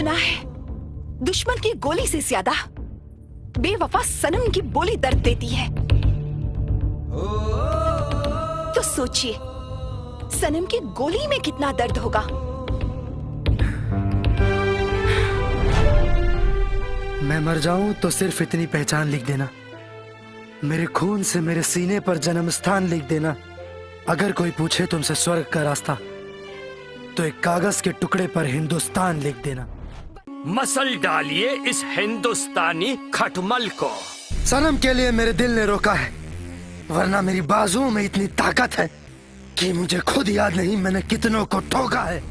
सुना है दुश्मन की गोली से ज्यादा बेवफा सनम की बोली दर्द देती है। तो सोचिए सनम की गोली में कितना दर्द होगा। मैं मर जाऊं तो सिर्फ इतनी पहचान लिख देना, मेरे खून से मेरे सीने पर जन्म स्थान लिख देना। अगर कोई पूछे तुमसे स्वर्ग का रास्ता तो एक कागज के टुकड़े पर हिंदुस्तान लिख देना। मसल डालिए इस हिंदुस्तानी खटमल को। सनम के लिए मेरे दिल ने रोका है, वरना मेरी बाजुओं में इतनी ताकत है कि मुझे खुद याद नहीं मैंने कितनों को ठोका है।